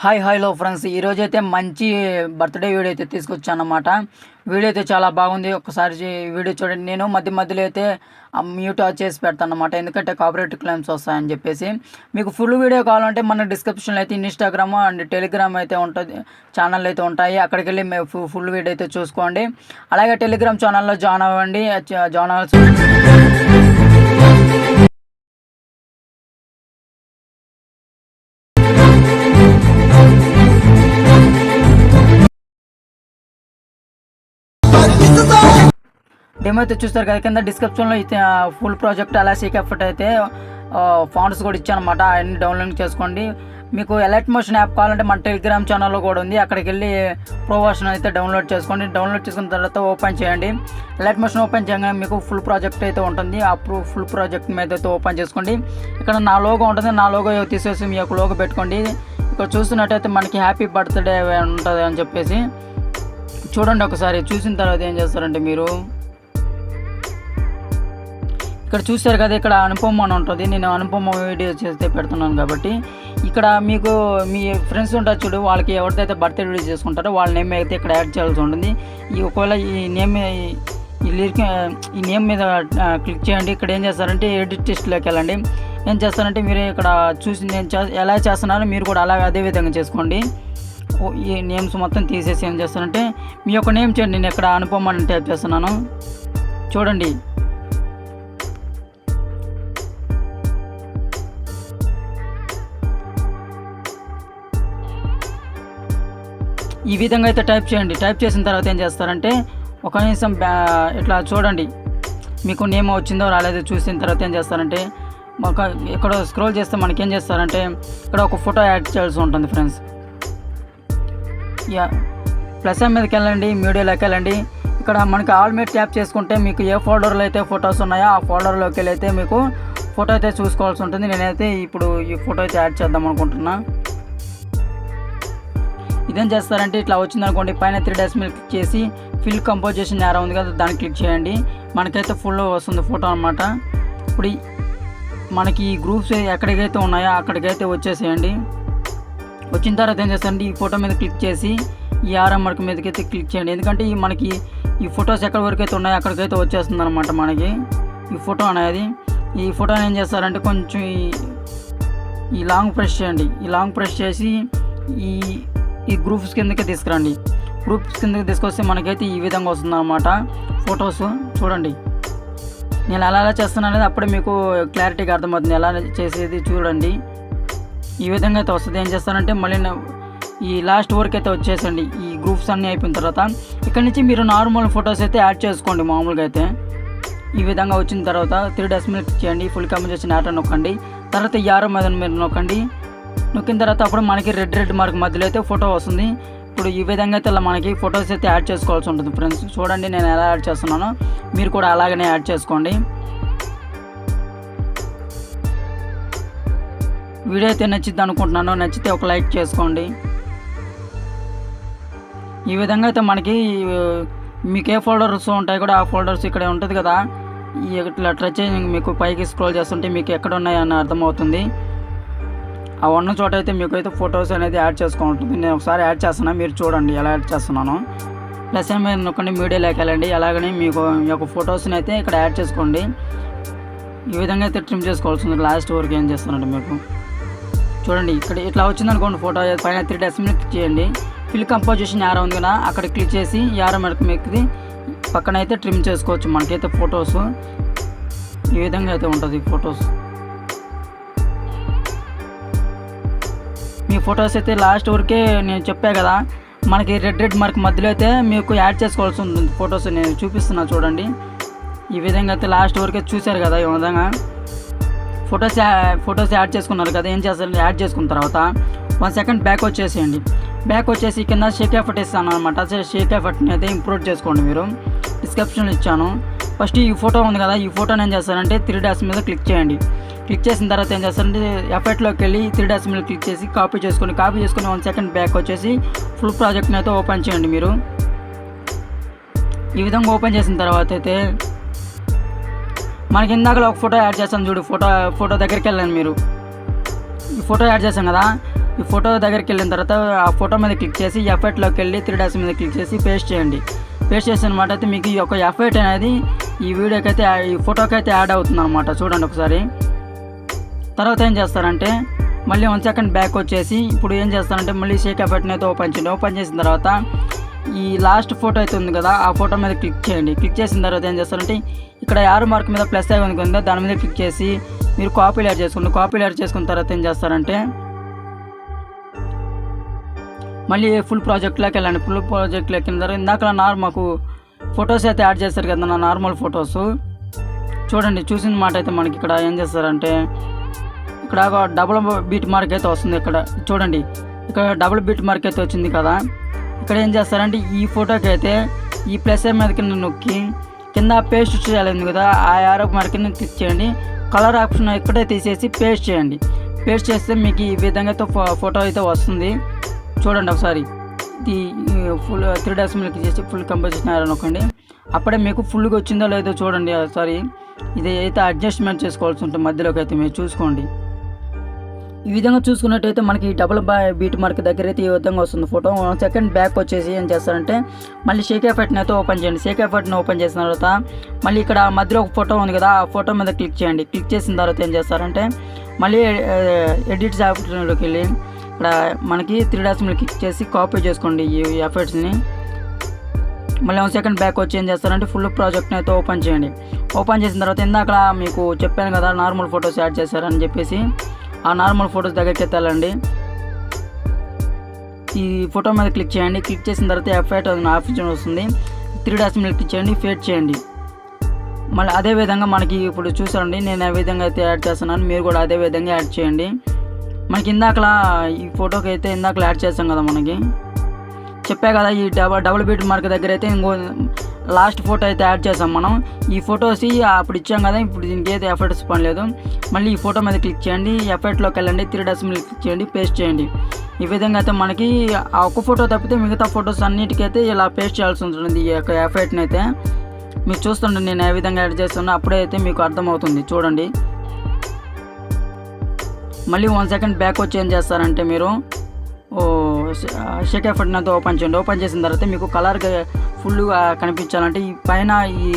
Hello friends, ఈరోజైతే మంచి birthday video అయితే తీసుకొచ్చానన్నమాట. వీడియో అయితే చాలా బాగుంది. ఒక్కసారి వీడియో చూడండి. నేను మధ్య మధ్యలో అయితే మ్యూట్ ఆఫ్ చేసి పెడతానన్నమాట. ఎందుకంటే కాపీరైట్ క్లెయిమ్స్ వస్తాయని చెప్పేసి. మీకు ఫుల్ వీడియో కావాలంటే మన డిస్క్రిప్షన్‌లో అయితే ఇన్‌స్టాగ్రామ్ అండ్ టెలిగ్రామ్ అయితే ఉంటది. ఛానల్ అయితే ఉంటాయి. అక్కడికెళ్ళి ఫుల్ వీడియో అయితే చూసుకోండి. అలాగే టెలిగ్రామ్ ఛానల్‌లో జాయిన్ అవ్వండి. జాయిన్ అవ్వాల్సి డెమో అయితే చూస్తారు కదా, కింద డిస్క్రిప్షన్లో అయితే ఫుల్ ప్రాజెక్ట్ అలా ఎఫర్ట్ అయితే ఫాంట్స్ కూడా ఇచ్చానమాట. అవన్నీ డౌన్లోడ్ చేసుకోండి. మీకు ఎలైట్ మోషన్ యాప్ కావాలంటే మన టెలిగ్రామ్ ఛానల్లో కూడా ఉంది. అక్కడికి వెళ్ళి ప్రో వర్షన్ అయితే డౌన్లోడ్ చేసుకోండి. డౌన్లోడ్ చేసుకున్న తర్వాత ఓపెన్ చేయండి. ఎలైట్ మోషన్ ఓపెన్ చేయగానే మీకు ఫుల్ ప్రాజెక్ట్ అయితే ఉంటుంది. ఆ ఫుల్ ప్రాజెక్ట్ మీద అయితే ఓపెన్ చేసుకోండి. ఇక్కడ నా లోగో ఉంటుంది. నా లోగో తీసేసి మీ యొక్క లోగో పెట్టుకోండి. ఇక్కడ చూస్తున్నట్టయితే మనకి హ్యాపీ బర్త్డే ఉంటుంది అని చెప్పేసి చూడండి. ఒకసారి చూసిన తర్వాత ఏం చేస్తారంటే, మీరు ఇక్కడ చూస్తారు కదా, ఇక్కడ అనుపమ అని ఉంటుంది. నేను అనుపమ వీడియో చేస్తే పెడుతున్నాను కాబట్టి ఇక్కడ మీకు మీ ఫ్రెండ్స్ ఉంటారు చూడు, వాళ్ళకి ఎవరిదైతే బర్త్డే వీడియో చేసుకుంటారో వాళ్ళ నేమ్ అయితే ఇక్కడ యాడ్ చేయాల్సి ఉంటుంది. ఒకవేళ ఈ నేమ్ మీద క్లిక్ చేయండి. ఇక్కడ ఏం చేస్తారంటే ఎడిట్ టెస్ట్లోకి వెళ్ళండి. ఏం చేస్తారంటే మీరు ఇక్కడ చూసి నేను ఎలా చేస్తున్నానో మీరు కూడా అదే విధంగా చేసుకోండి. ఈ నేమ్స్ మొత్తం తీసేసి ఏం చేస్తానంటే మీ యొక్క నేమ్ చేయండి. నేను ఇక్కడ అనుపమ అని టైప్ చేస్తున్నాను. చూడండి, ఈ విధంగా అయితే టైప్ చేయండి. టైప్ చేసిన తర్వాత ఏం చేస్తారంటే ఒక నిమిషం ఇట్లా చూడండి, మీకు నేమ్ వచ్చిందో రాలేదో చూసిన తర్వాత ఏం చేస్తారంటే ఇక్కడ స్క్రోల్ చేస్తే మనకి ఏం చేస్తారంటే ఇక్కడ ఒక ఫోటో యాడ్ చేయాల్సి ఉంటుంది ఫ్రెండ్స్. ప్లస్ మీదకి వెళ్ళండి, మీడియాలోకి వెళ్ళండి. ఇక్కడ మనకి ఆల్ మీద ట్యాప్ చేసుకుంటే మీకు ఏ ఫోల్డర్లో అయితే ఫొటోస్ ఉన్నాయో ఆ ఫోల్డర్లోకి వెళ్ళి అయితే మీకు ఫోటో అయితే చూసుకోవాల్సి ఉంటుంది. నేనైతే ఇప్పుడు ఈ ఫోటో అయితే యాడ్ చేద్దాం అనుకుంటున్నా. ఇదేం చేస్తారంటే ఇట్లా వచ్చిందనుకోండి, పైన 3 డాష్ మీద క్లిక్ చేసి ఫిల్ కంపోజిషన్ యారో ఉంది కదా, దాన్ని క్లిక్ చేయండి. మనకైతే ఫుల్ వస్తుంది ఫోటో అనమాట. ఇప్పుడు మనకి ఈ గ్రూప్స్ ఎక్కడికైతే ఉన్నాయో అక్కడికైతే వచ్చేసేయండి. వచ్చిన తర్వాత ఏం చేస్తారంటే ఈ ఫోటో మీద క్లిక్ చేసి ఈ ఆరో మార్క్ మీదకి అయితే క్లిక్ చేయండి. ఎందుకంటే మనకి ఈ ఫొటోస్ ఎక్కడి వరకు అయితే ఉన్నాయో అక్కడికైతే వచ్చేస్తుంది అనమాట మనకి ఈ ఫోటో అనేది. ఈ ఫోటోని ఏం చేస్తారంటే కొంచెం ఈ లాంగ్ ప్రెస్ చేయండి. ఈ లాంగ్ ప్రెస్ చేసి ఈ గ్రూప్స్ కిందకి తీసుకురండి. గ్రూప్స్ కిందకి తీసుకొస్తే మనకైతే ఈ విధంగా వస్తుంది అనమాట ఫొటోస్. చూడండి, నేను ఎలా చేస్తున్నాను అనేది అప్పుడే మీకు క్లారిటీగా అర్థమవుతుంది. ఎలా చేసేది చూడండి. ఈ విధంగా అయితే వస్తుంది. ఏం చేస్తానంటే మళ్ళీ ఈ లాస్ట్ వరకు అయితే వచ్చేసండి. ఈ గ్రూప్స్ అన్నీ అయిపోయిన తర్వాత ఇక్కడ నుంచి మీరు నార్మల్ ఫొటోస్ అయితే యాడ్ చేసుకోండి. మామూలుగా అయితే ఈ విధంగా వచ్చిన తర్వాత 3 డాష్ మీద క్లిక్ చేయండి. ఫుల్ కంపోజిషన్ యాడ్ నొక్కండి. తర్వాత ఈ ఆరో మీద మీరు నొక్కండి. నొక్కిన తర్వాత అప్పుడు మనకి రెడ్ మార్క్ మధ్యలో అయితే ఫోటో వస్తుంది. ఇప్పుడు ఈ విధంగా అయితే మనకి ఫొటోస్ అయితే యాడ్ చేసుకోవాల్సి ఉంటుంది ఫ్రెండ్స్. చూడండి, నేను ఎలా యాడ్ చేస్తున్నానో మీరు కూడా అలాగనే యాడ్ చేసుకోండి. వీడియో అయితే నచ్చిద్ది అనుకుంటున్నాను. నచ్చితే ఒక లైక్ చేసుకోండి. ఈ విధంగా అయితే మనకి మీకు ఏ ఫోల్డర్స్ ఉంటాయి కూడా ఆ ఫోల్డర్స్ ఇక్కడే ఉంటుంది కదా, ఇట్లా టచ్ మీకు పైకి స్క్రోల్ చేస్తుంటే మీకు ఎక్కడ ఉన్నాయని అర్థమవుతుంది. ఆ ఉన్న చోట అయితే మీకు అయితే ఫొటోస్ అనేది యాడ్ చేసుకుంటుంది. నేను ఒకసారి యాడ్ చేస్తున్నాను, మీరు చూడండి ఎలా యాడ్ చేస్తున్నాను. ప్లస్ మీద నొక్కండి, మీడియాలోకి వెళ్ళండి. అలాగనే మీకు మీ యొక్క ఫొటోస్ని అయితే ఇక్కడ యాడ్ చేసుకోండి. ఈ విధంగా అయితే ట్రిమ్ చేసుకోవాల్సి ఉంది. లాస్ట్ వరకు ఏం చేస్తానంటే మీకు చూడండి, ఇక్కడ ఇట్లా వచ్చిందనుకోండి ఫోటో, పైన 3 డాష్ మీద క్లిక్ చేయండి. ఫిల్ కంపోజిషన్ యారో ఉంది కదా, అక్కడ క్లిక్ చేసి యారో మీదకి పక్కన అయితే ట్రిమ్ చేసుకోవచ్చు మనకైతే ఫొటోస్. ఈ విధంగా అయితే ఉంటుంది ఫొటోస్. మీ ఫొటోస్ అయితే లాస్ట్ వరకే నేను చెప్పా కదా, మనకి రెడ్ మార్క్ మధ్యలో అయితే మీకు యాడ్ చేసుకోవాల్సి ఉంటుంది ఫొటోస్. నేను చూపిస్తున్నా చూడండి. ఈ విధంగా అయితే లాస్ట్ వరకే చూశారు కదా. ఈ విధంగా ఫొటోస్ యాడ్ చేసుకున్నారు కదా. ఏం చేస్తారు, యాడ్ చేసుకున్న తర్వాత 1 సెకండ్ బ్యాక్ వచ్చేసేయండి. బ్యాక్ వచ్చేసి కింద షేక్ ఎఫర్ట్ ఇస్తాను అనమాట. షేక్ ఎఫర్ట్ని అయితే ఇంప్రూవ్ చేసుకోండి. మీరు డిస్క్రిప్షన్లో ఇచ్చాను. ఫస్ట్ ఈ ఫోటో ఉంది కదా, ఈ ఫోటోని ఏం చేస్తారంటే 3 డాష్ మీద క్లిక్ చేయండి. క్లిక్ చేసిన తర్వాత ఏం చేస్తారంటే ఎఫెక్ట్లోకి వెళ్ళి 3 డాష్ మీద క్లిక్ చేసి కాపీ చేసుకొని 1 సెకండ్ బ్యాక్ వచ్చేసి ఫుల్ ప్రాజెక్ట్ని అయితే ఓపెన్ చేయండి. మీరు ఈ విధంగా ఓపెన్ చేసిన తర్వాత అయితే మనకి ఇందాకలో ఒక ఫోటో యాడ్ చేస్తాను చూడు, ఫోటో దగ్గరికి వెళ్ళండి. మీరు ఈ ఫోటో యాడ్ చేస్తాం కదా, ఈ ఫోటో దగ్గరికి వెళ్ళిన తర్వాత ఆ ఫోటో మీద క్లిక్ చేసి ఎఫెక్ట్లోకి వెళ్ళి 3 డాట్స్ మీద క్లిక్ చేసి పేస్ట్ చేయండి. పేస్ట్ చేసిన అనమాట అయితే మీకు ఈ యొక్క ఎఫెక్ట్ అనేది ఈ వీడియోకి అయితే ఈ ఫోటోకి అయితే యాడ్ అవుతుంది అనమాట. చూడండి ఒకసారి. తర్వాత ఏం చేస్తారంటే మళ్ళీ 1 సెకండ్ బ్యాక్ వచ్చేసి ఇప్పుడు ఏం చేస్తారంటే మళ్ళీ షేక్ ఎఫెక్ట్ని అయితే ఓపెన్ చేయండి. ఓపెన్ చేసిన తర్వాత ఈ లాస్ట్ ఫోటో అయితే ఉంది కదా, ఆ ఫోటో మీద క్లిక్ చేయండి. క్లిక్ చేసిన తర్వాత ఏం చేస్తారంటే ఇక్కడ యారో మార్క్ మీద ప్లస్ ఐకాన్ ఉంది, దాని మీద క్లిక్ చేసి మీరు కాపీ యాడ్ చేసుకోండి. కాపీ యాడ్ చేసుకున్న తర్వాత ఏం చేస్తారంటే మళ్ళీ ఫుల్ ప్రాజెక్ట్లోకి వెళ్ళండి. ఫుల్ ప్రాజెక్ట్లోకి వెళ్ళిన తర్వాత ఇందాక మాకు ఫొటోస్ అయితే యాడ్ చేస్తారు కదా, నా నార్మల్ ఫొటోస్. చూడండి, చూసిన మాట అయితే మనకి ఇక్కడ ఏం చేస్తారంటే ఇక్కడ డబుల్ బీట్ మార్క్ అయితే వస్తుంది. ఇక్కడ చూడండి, ఇక్కడ డబుల్ బీట్ మార్క్ అయితే వచ్చింది కదా. ఇక్కడ ఏం చేస్తారంటే ఈ ఫోటోకి అయితే ఈ ప్లస్ మీద కింద నొక్కి కింద పేస్ట్ చేయాలి కదా, ఆ యారో మార్క్ని క్లిక్ చేయండి. కలర్ ఆప్షన్ ఇక్కడే తీసేసి పేస్ట్ చేయండి. పేస్ట్ చేస్తే మీకు ఈ విధంగా అయితే ఫోటో అయితే వస్తుంది. చూడండి ఒకసారి. ఇది ఫుల్ 3 డాట్స్ మీద క్లిక్ చేసి ఫుల్ కంపోజిషన్ యారో నొక్కండి. అప్పుడే మీకు ఫుల్గా వచ్చిందో లేదో చూడండి ఒకసారి. ఇది అయితే అడ్జస్ట్మెంట్ చేసుకోవాల్సి ఉంటుంది మధ్యలోకి అయితే మీరు చూసుకోండి. ఈ విధంగా చూసుకున్నట్టయితే మనకి డబుల్ బీట్ మార్క్ దగ్గర అయితే ఈ విధంగా వస్తుంది ఫోటో. 1 సెకండ్ బ్యాక్ వచ్చేసి ఏం చేస్తారంటే మళ్ళీ షేక్ ఎఫెక్ట్ని అయితే ఓపెన్ చేయండి. షేక్ ఎఫెక్ట్ని ఓపెన్ చేసిన తర్వాత మళ్ళీ ఇక్కడ మధ్యలో ఒక ఫోటో ఉంది కదా, ఆ ఫోటో మీద క్లిక్ చేయండి. క్లిక్ చేసిన తర్వాత ఏం చేస్తారంటే మళ్ళీ ఎడిట్స్ ఆప్షన్లోకి వెళ్ళి ఇక్కడ మనకి 3 డాట్స్ మీద క్లిక్ చేసి కాపీ చేసుకోండి ఈ ఎఫెక్ట్స్ని. మళ్ళీ 1 సెకండ్ బ్యాక్ వచ్చి ఏం చేస్తారంటే ఫుల్ ప్రాజెక్ట్ని అయితే ఓపెన్ చేయండి. ఓపెన్ చేసిన తర్వాత ఇందాక మీకు చెప్పాను కదా నార్మల్ ఫొటోస్ యాడ్ చేశారని చెప్పేసి, ఆ నార్మల్ ఫొటోస్ దగ్గరికి వెళ్ళండి. ఈ ఫోటో మీద క్లిక్ చేయండి. క్లిక్ చేసిన తర్వాత ఎఫెక్ట్ ఆప్షన్ వస్తుంది. 3 డాట్స్ మీద క్లిక్ చేయండి, ఫేడ్ చేయండి. మళ్ళీ అదే విధంగా మనకి ఇప్పుడు చూసారండి, నేను ఏ విధంగా అయితే యాడ్ చేస్తున్నాను, మీరు కూడా అదే విధంగా యాడ్ చేయండి. మనకి ఇందాకలా ఈ ఫోటోకి అయితే ఇందాకలా యాడ్ చేస్తాం కదా, మనకి చెప్పా కదా ఈ డబుల్ బీట్ మార్క్ దగ్గర అయితే ఇంకో లాస్ట్ ఫోటో అయితే యాడ్ చేసాం మనం. ఈ ఫొటోస్ అప్పుడు ఇచ్చాం కదా, ఇప్పుడు దీనికి అయితే ఎఫెక్ట్స్ పని లేదు. మళ్ళీ ఈ ఫోటో మీద క్లిక్ చేయండి, ఎఫెక్ట్లోకి వెళ్ళండి, 3 డాట్స్ మీద క్లిక్ చేయండి, పేస్ట్ చేయండి. ఈ విధంగా అయితే మనకి ఆ ఒక్క ఫోటో తప్పితే మిగతా ఫొటోస్ అన్నిటికైతే ఇలా పేస్ట్ చేయాల్సి ఉంటుంది. ఈ యొక్క ఎఫెక్ట్ని అయితే మీరు చూస్తుంటే నేను ఏ విధంగా యాడ్ చేస్తున్నా అప్పుడే అయితే మీకు అర్థమవుతుంది. చూడండి. మళ్ళీ 1 సెకండ్ బ్యాక్ వచ్చి ఏం చేస్తారంటే మీరు షేక్ ఎఫెక్ట్ని అయితే ఓపెన్ చేయండి. ఓపెన్ చేసిన తర్వాత మీకు కలర్గా ఫుల్గా కనిపించాలంటే ఈ పైన ఈ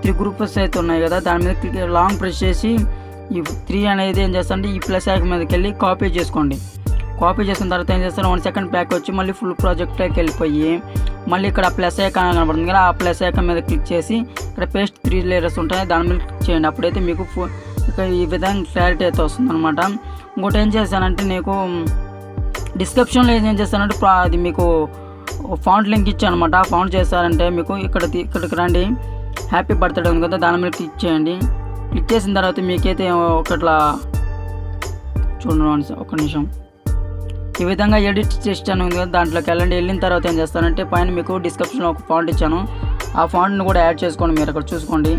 3 గ్రూప్స్ అయితే ఉన్నాయి కదా, దాని మీద లాంగ్ ప్రెస్ చేసి ఈ 3 అనేది ఏం చేస్తారంటే ఈ ప్లస్ ఐకాన్ మీదకి వెళ్ళి కాపీ చేసుకోండి. కాపీ చేసిన తర్వాత ఏం చేస్తారు 1 సెకండ్ బ్యాక్ వచ్చి మళ్ళీ ఫుల్ ప్రాజెక్ట్లోకి వెళ్ళిపోయి మళ్ళీ ఇక్కడ ప్లస్ ఐకాన్ కనబడుతుంది కదా, ఆ ప్లస్ ఐకాన్ మీద క్లిక్ చేసి ఇక్కడ పేస్ట్ 3 లేయర్స్ ఉంటాయి, దాని మీద క్లిక్ చేయండి. అప్పుడైతే మీకు ఈ విధంగా క్లారిటీ అయితే వస్తుంది అనమాట. ఇంకోటి ఏం చేశానంటే నీకు డిస్క్రిప్షన్లో ఏం చేస్తానంటే అది మీకు ఫాంట్ లింక్ ఇచ్చాను అనమాట. ఆ ఫాంట్ చేస్తారంటే మీకు ఇక్కడికి రండి, హ్యాపీ బర్త్డే ఉంది కదా, దాని మీద క్లిక్ చేయండి. క్లిక్ చేసిన తర్వాత మీకైతే ఒకట్లా చూడండి, ఒక నిమిషం. ఈ విధంగా ఎడిట్ చేస్తాను ఉంది కదా, దాంట్లోకి వెళ్ళండి. వెళ్ళిన తర్వాత ఏం చేస్తానంటే పైన మీకు డిస్క్రిప్షన్లో ఒక ఫాంట్ ఇచ్చాను, ఆ ఫాంట్ని కూడా యాడ్ చేసుకోండి. మీరు అక్కడ చూసుకోండి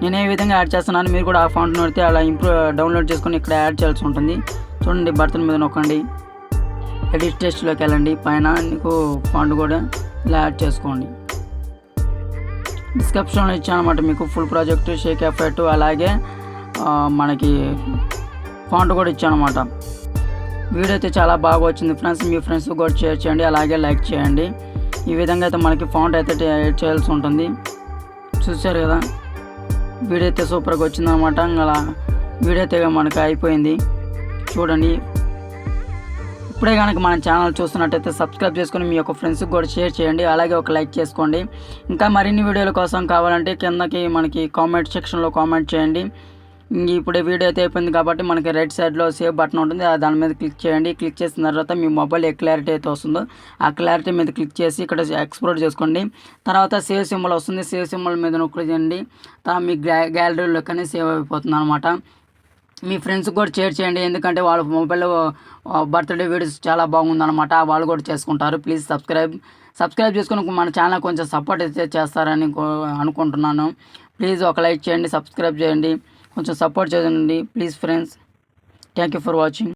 నేను ఏ విధంగా యాడ్ చేస్తున్నాను, మీరు కూడా ఆ ఫాంట్ని పెడితే అలా డౌన్లోడ్ చేసుకొని ఇక్కడ యాడ్ చేయాల్సి ఉంటుంది. చూడండి, బర్తన్ మీద నొక్కండి, ఎడిట్ టెస్ట్లోకి వెళ్ళండి, పైన మీకు ఫాంట్ కూడా ఇలా యాడ్ చేసుకోండి. డిస్క్రిప్షన్లో ఇచ్చానమాట మీకు ఫుల్ ప్రాజెక్ట్, షేక్ ఎఫెక్ట్, అలాగే మనకి ఫాంట్ కూడా ఇచ్చానమాట. వీడియో అయితే చాలా బాగా వచ్చింది ఫ్రెండ్స్, మీ ఫ్రెండ్స్ కూడా షేర్ చేయండి, అలాగే లైక్ చేయండి. ఈ విధంగా అయితే మనకి ఫాంట్ అయితే యాడ్ చేయాల్సి ఉంటుంది. చూసారు కదా, వీడియో అయితే సూపర్గా వచ్చిందనమాట. అలా వీడియో అయితే మనకి అయిపోయింది. చూడండి, ఇప్పుడే కనుక మన ఛానల్ చూస్తున్నట్టయితే సబ్స్క్రైబ్ చేసుకొని మీ యొక్క ఫ్రెండ్స్కి కూడా షేర్ చేయండి, అలాగే ఒక లైక్ చేసుకోండి. ఇంకా మరిన్ని వీడియోల కోసం కావాలంటే కిందకి మనకి కామెంట్ సెక్షన్లో కామెంట్ చేయండి. ఇప్పుడు వీడియో అయితే అయిపోయింది కాబట్టి మనకి రైట్ సైడ్లో సేవ్ బటన్ ఉంటుంది, దాని మీద క్లిక్ చేయండి. క్లిక్ చేసిన తర్వాత మీ మొబైల్ ఏ క్లారిటీ అయితే వస్తుందో ఆ క్లారిటీ మీద క్లిక్ చేసి ఇక్కడ ఎక్స్పోర్ట్ చేసుకోండి. తర్వాత సేవ్ సింబల్ వస్తుంది, సేవ్ సింబల్ మీద నొక్కి చేయండి. తర్వాత మీ గ్యాలరీలో కానీ సేవ్ అయిపోతుంది అనమాట. మీ ఫ్రెండ్స్కి కూడా షేర్ చేయండి, ఎందుకంటే వాళ్ళ మొబైల్లో బర్త్డే వీడియోస్ చాలా బాగుందన్నమాట, వాళ్ళు కూడా చేసుకుంటారు. ప్లీజ్ సబ్స్క్రైబ్ చేసుకుని మన ఛానల్ కొంచెం సపోర్ట్ అయితే చేస్తారని అనుకుంటున్నాను. ప్లీజ్ ఒక లైక్ చేయండి, సబ్స్క్రైబ్ చేయండి, కొంచెం సపోర్ట్ చేయండి please friends. Thank you for watching.